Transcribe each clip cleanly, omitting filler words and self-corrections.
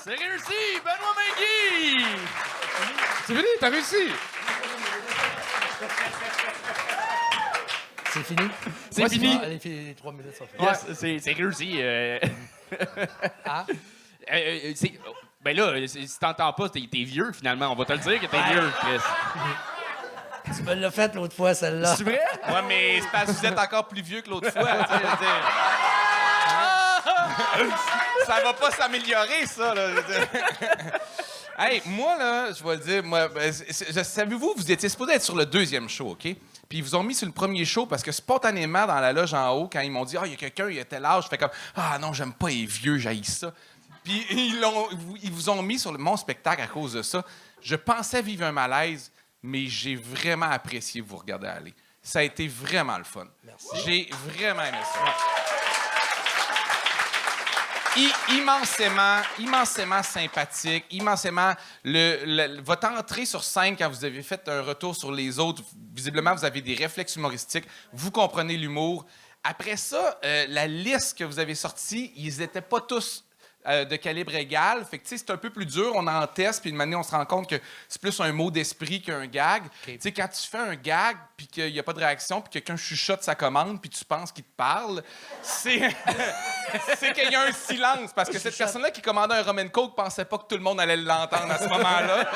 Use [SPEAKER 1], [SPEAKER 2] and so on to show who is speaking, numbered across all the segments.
[SPEAKER 1] C'est réussi! Benoît Magui!
[SPEAKER 2] C'est fini, t'as réussi!
[SPEAKER 3] C'est fini?
[SPEAKER 2] C'est fini.
[SPEAKER 3] Allez, les 3 minutes sont finies.
[SPEAKER 1] Yes, c'est réussi.
[SPEAKER 3] Ah?
[SPEAKER 1] Ben là, si t'entends pas, t'es vieux, finalement. On va te le dire que t'es vieux, Chris.
[SPEAKER 3] Tu me l'as fait l'autre fois, celle-là.
[SPEAKER 1] C'est vrai?
[SPEAKER 4] Ouais, mais c'est parce que vous êtes encore plus vieux que l'autre fois. Ça va pas s'améliorer, ça. Là. Hey, moi, là, je vais le dire, moi, savez-vous, vous étiez supposé être sur le 2e show, OK? Puis ils vous ont mis sur le premier show parce que spontanément, dans la loge en haut, quand ils m'ont dit « Ah, il y a quelqu'un, il a tel âge », je fais comme « Ah non, j'aime pas les vieux, j'haïs ça ». Puis ils vous ont mis sur mon spectacle à cause de ça. Je pensais vivre un malaise, mais j'ai vraiment apprécié vous regarder aller. Ça a été vraiment le fun.
[SPEAKER 3] Merci.
[SPEAKER 4] J'ai vraiment aimé ça. Immensément sympathique, immensément... votre entrée sur scène, quand vous avez fait un retour sur les autres, visiblement, vous avez des réflexes humoristiques, vous comprenez l'humour. Après ça, la liste que vous avez sortie, ils n'étaient pas tous de calibre égal. Fait que, tu sais, c'est un peu plus dur. On en teste, puis une manière, on se rend compte que c'est plus un mot d'esprit qu'un gag. Okay. Tu sais, quand tu fais un gag, puis qu'il n'y a pas de réaction, puis quelqu'un chuchote sa commande, puis tu penses qu'il te parle, c'est qu'il y a un silence. Parce que cette personne-là qui commandait un rum and coke pensait pas que tout le monde allait l'entendre à ce moment-là.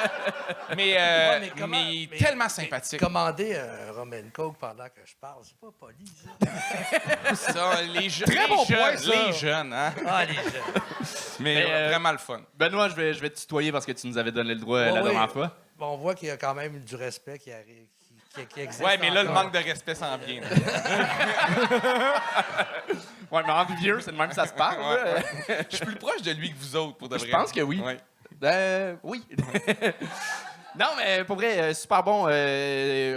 [SPEAKER 4] Mais tellement sympathique.
[SPEAKER 3] Commander un rum and coke pendant que je parle, c'est pas poli, ça.
[SPEAKER 4] Ça,
[SPEAKER 2] Très bon point, ça.
[SPEAKER 4] Les jeunes, hein?
[SPEAKER 3] Ah, les jeunes.
[SPEAKER 4] Mais vraiment le fun.
[SPEAKER 1] Benoît, je vais te tutoyer parce que tu nous avais donné le droit la dernière fois.
[SPEAKER 3] Bon, on voit qu'il y a quand même du respect qui arrive. Qui existe.
[SPEAKER 4] Ouais, mais là, le manque de respect s'en vient.
[SPEAKER 1] Ouais, mais entre vieux, c'est de même que ça se parle.
[SPEAKER 4] Ouais. Je suis plus proche de lui que vous autres, pour de vrai.
[SPEAKER 1] Je pense que oui.
[SPEAKER 4] Ouais.
[SPEAKER 1] Oui. Non, mais pour vrai, super bon.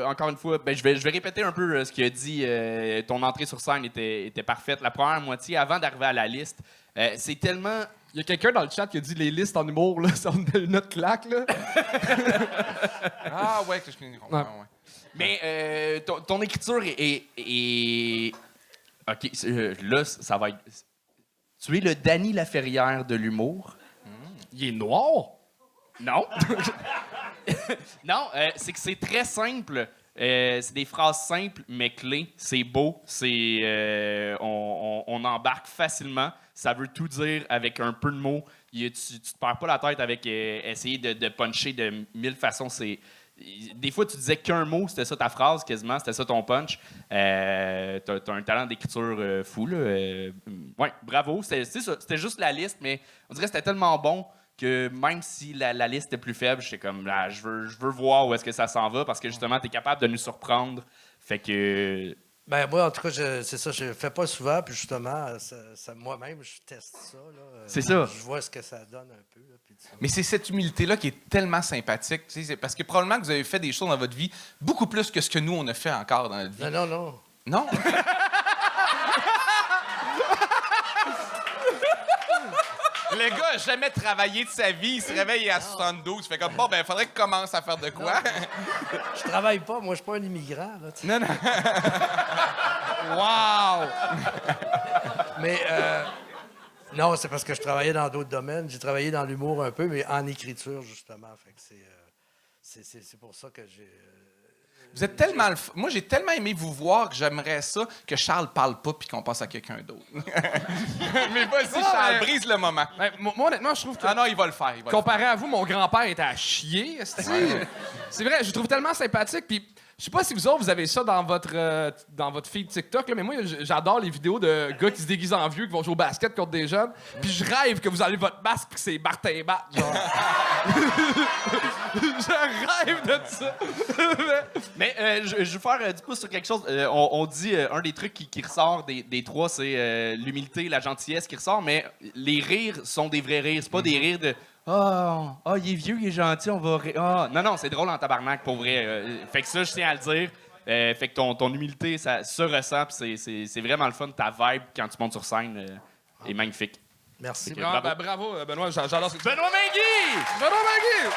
[SPEAKER 1] Encore une fois, je vais répéter un peu ce qu'il a dit. Ton entrée sur scène était parfaite. La première moitié, avant d'arriver à la liste, c'est tellement...
[SPEAKER 2] Il y a quelqu'un dans le chat qui a dit les listes en humour, là, ça notre claque, là.
[SPEAKER 4] Ah ouais, que je connais. Ouais.
[SPEAKER 1] Mais ton écriture est... OK, là, ça va être... Tu es le Danny Laferrière de l'humour.
[SPEAKER 2] Il est noir?
[SPEAKER 1] Non. Non, c'est que c'est très simple. C'est des phrases simples, mais clés. C'est beau. On embarque facilement. Ça veut tout dire avec un peu de mots. Tu te perds pas la tête avec essayer de puncher de 1000 façons. Des fois, tu disais qu'un mot, c'était ça ta phrase, quasiment. C'était ça ton punch. T'as un talent d'écriture fou, là. Ouais, bravo. C'était juste la liste, mais on dirait que c'était tellement bon que même si la liste est plus faible, j'étais comme, là, je veux voir où est-ce que ça s'en va parce que justement, tu es capable de nous surprendre. Fait que...
[SPEAKER 3] Ben moi, en tout cas, c'est ça, je le fais pas souvent, puis justement, moi-même, je teste ça. Là,
[SPEAKER 1] c'est ça.
[SPEAKER 3] Je vois ce que ça donne un peu. Là, puis
[SPEAKER 4] Mais c'est cette humilité-là qui est tellement sympathique. Parce que probablement que vous avez fait des choses dans votre vie beaucoup plus que ce que nous, on a fait encore dans notre vie.
[SPEAKER 3] Non.
[SPEAKER 4] Non? Le gars n'a jamais travaillé de sa vie. Il se réveille à 72. Il fait comme, bon, ben, il faudrait qu'il commence à faire de quoi?
[SPEAKER 3] Je travaille pas. Moi, je suis pas un immigrant. Là,
[SPEAKER 4] non.
[SPEAKER 1] Wow!
[SPEAKER 3] Mais, non, c'est parce que je travaillais dans d'autres domaines. J'ai travaillé dans l'humour un peu, mais en écriture, justement. Fait que c'est pour ça que j'ai...
[SPEAKER 4] Vous êtes tellement... Moi, j'ai tellement aimé vous voir que j'aimerais ça que Charles parle pas puis qu'on passe à quelqu'un d'autre. Mais vas-y, Charles, brise le moment.
[SPEAKER 2] Ben, moi, honnêtement, je trouve que...
[SPEAKER 4] Ah non, il va le faire.
[SPEAKER 2] Comparé à vous, mon grand-père était à chier. C'est vrai, je le trouve tellement sympathique. Puis, je sais pas si vous autres, vous avez ça dans votre feed TikTok, là, mais moi, j'adore les vidéos de gars qui se déguisent en vieux, qui vont jouer au basket contre des jeunes. Puis, je rêve que vous avez votre masque puis que c'est Martin Bat, genre. Je rêve de ça.
[SPEAKER 1] Mais je veux faire du coup sur quelque chose. On dit un des trucs qui ressort des trois, c'est l'humilité, la gentillesse qui ressort, mais les rires sont des vrais rires. C'est pas des rires de il est vieux, il est gentil, on va rire. Non, c'est drôle en tabarnak pour vrai. Fait que ça, je tiens à le dire. Fait que ton humilité, ça se ressent, puis c'est vraiment le fun. Ta vibe quand tu montes sur scène est magnifique.
[SPEAKER 3] Merci.
[SPEAKER 2] Bravo, Benoît, j'adore ce que tu
[SPEAKER 1] Benoît Magui!
[SPEAKER 2] Benoît Magui!